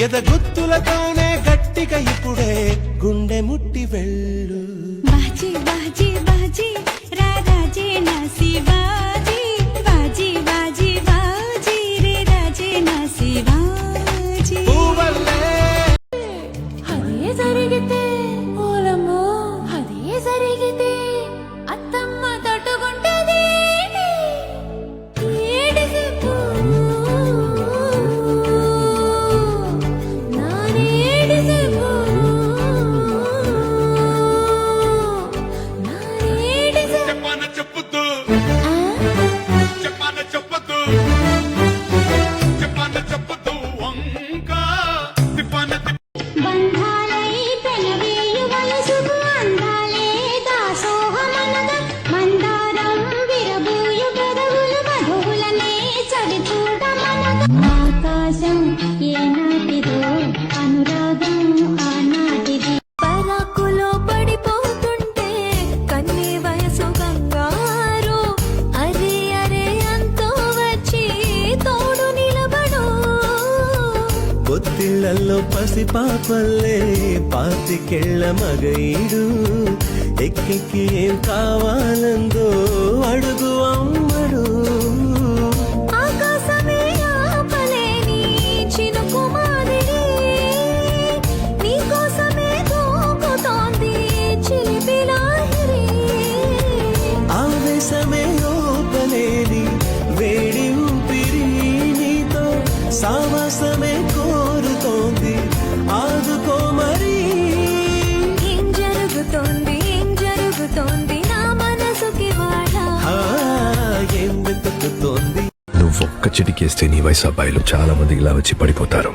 ఎదగుత్తులతోనే గట్టిగా ఇప్పుడే గుండె ముట్టి వెళ్ళు. బాజీ బాజీ బాజీ రాజే నా శివాజీ బాజీ బాజీ బాజీ రే రాజే నా శివాజీ. అదే జరిగితే ఓలమ్మో అదే జరిగితే అత్తమ్మ తట్టుకుంటది పొత్తిళ్లలో పసిపాపల్లే పాతికెళ్ళ మగైడు ఎక్కెక్కి ఏం కావాలందో అడుగు అమ్మడు. ఆవేశమే ఓపలేని వేడి ఊపిరి నీతో సావాసమే కోరుతోంది ఆదుకో మరి. ఏం జరుగుతోంది నా మనసుకి ఏం వెతుకుతోంది. నువ్వు ఒక్క చిటికేస్తే నీ వయసు అబ్బాయిలు చాలా మంది ఇలా వచ్చి పడిపోతారు.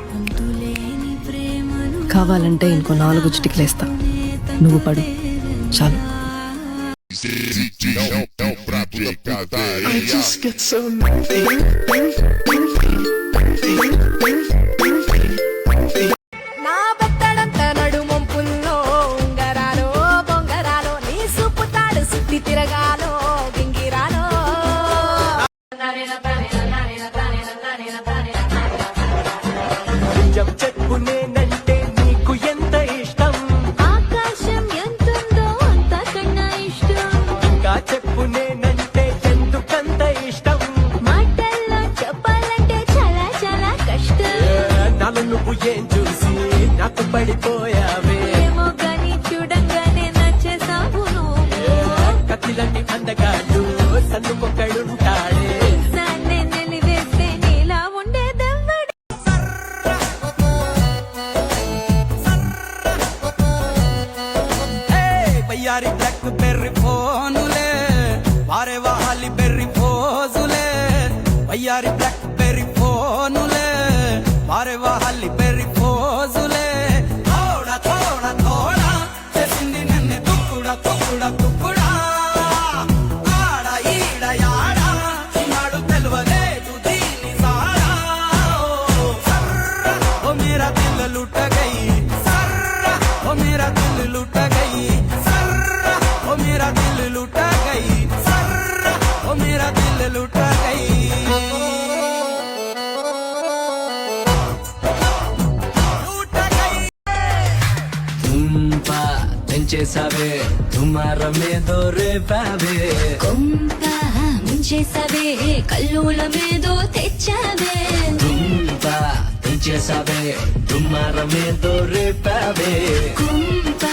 కావాలంటే ఇంకో 4 చిటికలేస్తా, నువ్వు పడు చాలు. I just get so నా బెత్తడంత నడుమొంపుల్లో ఉంగరాలో బొంగరాలో నీ సూపు తాడు సుత్తి తిరగాలో గింగిరాలో. చెప్పు నేనంటే నీకు ఎంత ఇష్టం, ఆకాశం ఎంతుందో అంతకన్నా ఇష్టం, ఇంకా చెప్పు నేనంటే ఎందుకంత ఇష్టం. మాటల్లో చెప్పాలంటే చాలా చాలా కష్టం. నాలో నువ్వు ఏం చూసి నాకు పడిపోయావే, ఏమో గాని చూడంగానే నచ్చేసావు నువ్వు. కత్తిలాంటి అందగాడు సందుకొక్కడుంటాడే. నిజాన్నే నిలివేస్తే నీలా ఉండేదెవ్వడు. వయ్యారి బ్లాక్ బెర్రీ ఫోనులే వారే వాహాలి బెర్రీ ఫోజులే. వయ్యారి బ్లాక్ బెర్రీ ఫోనులే వారే వాహాలి బెర్రీ ఫోజులే. తోడా తోడా తోడా చేసింది నన్ను తుక్కుడా తుక్కుడా తుక్కుడా. ఆడ ఈడ యాడ నాడు తెలవలేదు దీని సాడా. ఓ మేరా దిల్ లూట గయి సర్రా, ఓ మేరా దిల్ లూట గయి సర్రా, ఓ మేరా దిల్ లూట గయి సర్రా, ఓ మేరా దిల్ లూట గయి. చేసావే తుమారమేదో రేపావే, కొంప ముంచేసావే కల్లులమేదో తెచ్చావే. చేసావే తుమారమేదో రేపావే, కొంప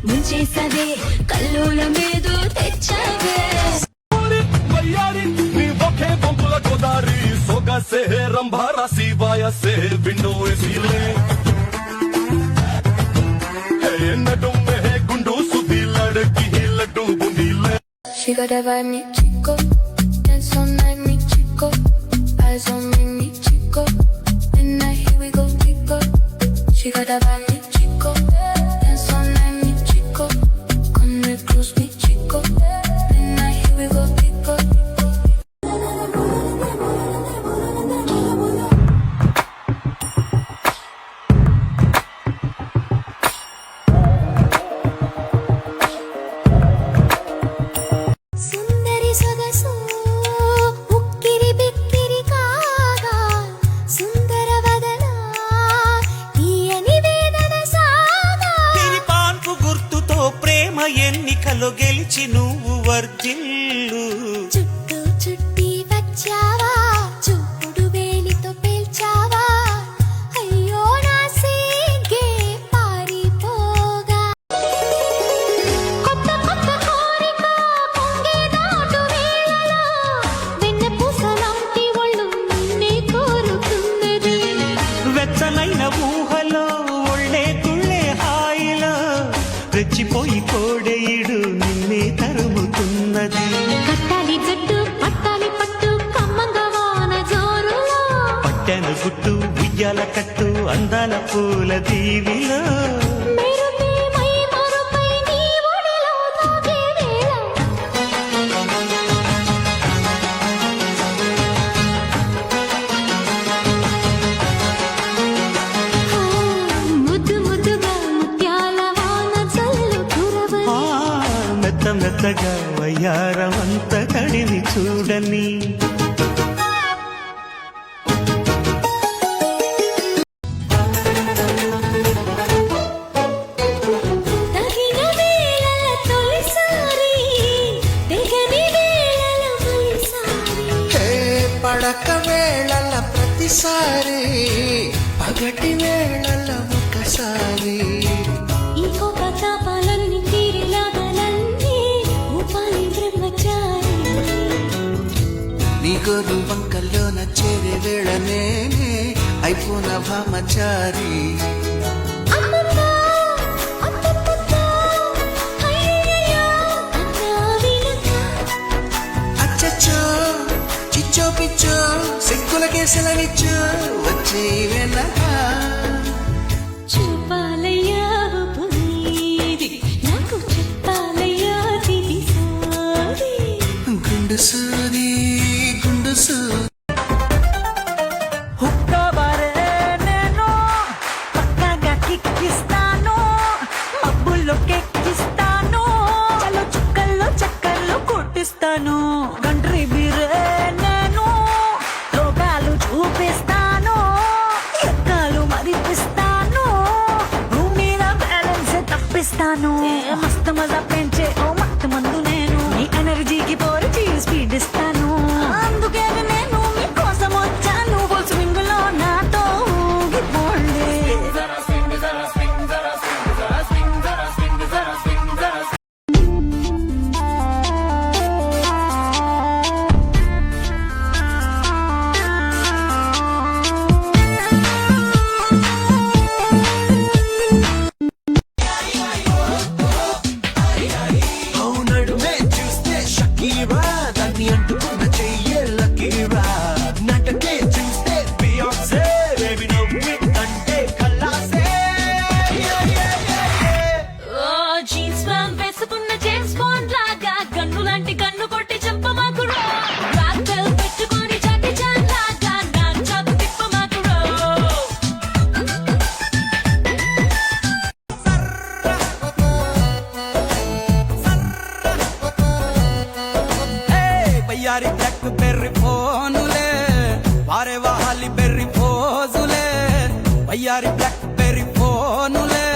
ముంచేసావే కల్లులమేదో తెచ్చావే. से रंभारा सी वाया से विंडो एसीले नडुम में है गुंडू सुधी लड़की Laddu बूंदीले. She got that vibe, me chico, dance all night, me chico, eyes on me chico, midnight here we go, chico. She got that vibe, me chico, dance all night, me chico, come and cruise, me chico, midnight here we go, chico. ఎన్నికలో గెలిచి నువ్వు వర్జిల్లు. చుట్టూ చుట్టి వచ్చావా, చూపుడు వేలితో పేల్చావా, అయ్యో నా సిగ్గే పారిపోగా. కొత్త కొత్త కోరిక పొంగే దాటు వేళలో, వెన్నపూస లాంటి ఒళ్ళు నిన్నే కోరుతున్నది. వెచ్చనైన ఊహలో ఒళ్ళే తుళ్ళే హాయిలో రెచ్చిపోయి కోడేయుడు నిన్నే తరుముతున్నది. కట్టాలి జట్టు పట్టాలి పట్టు కమ్మంగా వాన జోరులో, పట్టెను గుట్టు ఉయ్యాల కట్టు అందాల పూల దీవిలో. మెరుపే మై మరుపై నీ ఒడిలో తాగే వేళ, ముద్దు ముద్దుగా ముత్యాల వాన చల్లు కురవని. మెత్త మెత్తగా వయ్యారమంత కడిని చూడని. తగిన వేళల తొలిసారి, తెగని వేళల తొలిసారి, పడక వేళల ప్రతిసారి, పగటి వేళల ఒకసారి. ఈ కోప తాపాలన్నీ తీరిలాగాలన్నీ ఊపాలి బ్రహ్మచారి. నీ గోరు వంకల్లోన చేరే వేళ నేనే అయిపోన భామచారి. అమ్మమ్మ, అత్తమ్మ, అయ్యయ్యో అన్నా వినక, అచ్చచ్చో చిచ్చో పిచ్చో సిగ్గుల కేసులనిచ్చో వచ్చే వెనక. చూపాలయ్యా పునీది, నాకు చెప్పాలయ్యా తిది సాది. గుండు సూది గుండు సూది. హుక్కాబారే నేను పక్కాగా కిక్కిస్తాను, మబ్బుల్లో కెక్కిస్తాను, చలో చుక్కల్లో చక్కర్లు కొట్టిస్తాను. గంట్రీ బీరే నేను లోకాలు చూపిస్తాను, ఎక్కాలు మరిపిస్తాను, భూమి మీద బ్యాలెన్స్ తప్పిస్తాను. మస్తు మజా పెంచే ఓ మత్తు మందు నేను, నీ ఎనర్జీకి పోల్చి స్పీడ్ ఇస్తాను. అందుకే నేను మీకోసం వచ్చాను, ఫుల్ స్వింగ్ లో నాతో ఊగిపోండి. అవునడుమే చూస్తే షకీరా, దాన్ని అంటుకున్న చెయ్యే లకీరా. నటకే చూస్తే బియాన్సే, బేబీ నవ్వి అంటే కల్లాసే. ఓ జీన్స్ ప్యాంట్ వేసుకున్న జేమ్స్ బాండ్ లాగా, గన్ను లాంటి గన్ను కొట్టి చంపమాకురో. బ్లాక్ బెల్ట్ పెట్టుకొని జాకీ చాన్ లాగా, నా చాకు తిప్పమాకురో. బయ్యారి బ్లాక్ బెర్రీ ఫోనులే, వారే వాహాలి బెర్రీ ఫోజులే. బయ్యారి బ్లాక్ బెర్రీ ఫోనులే,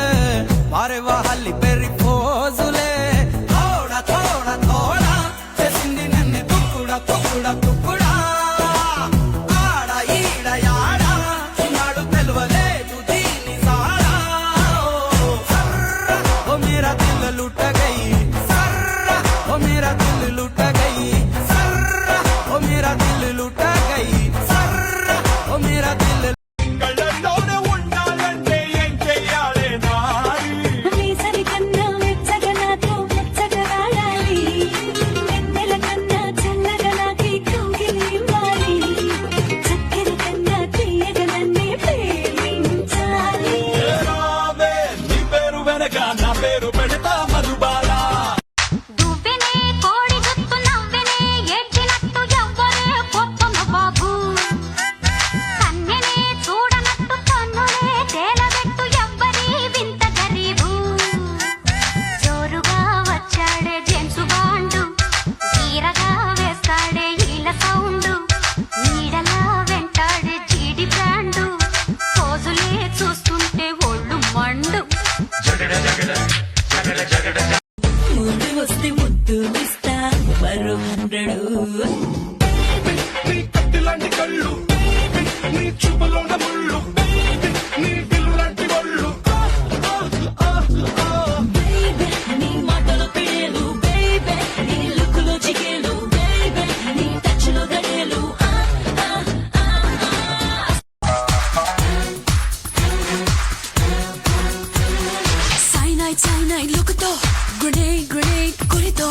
వారే వాహాలి బెర్రీ ఫోజులే. థోడా థోడా థోడా చేసింది నన్ను తుక్కుడా తుక్కుడా తుక్కుడా. ఆడ ఈడ యాడ నాడు తెలవలేదు దీని సాడా. ఓ మేరా దిల్ లూట గయి సర్రా, ఓ మేరా దిల్ లూట గయి సర్రా, ఓ మేరా దిల్ లూట గయి సర్రా, ఓ మేరా దిల్. కళ్ళల్లోనే ఉండాలి cyanide look to grenade grenade కొరితో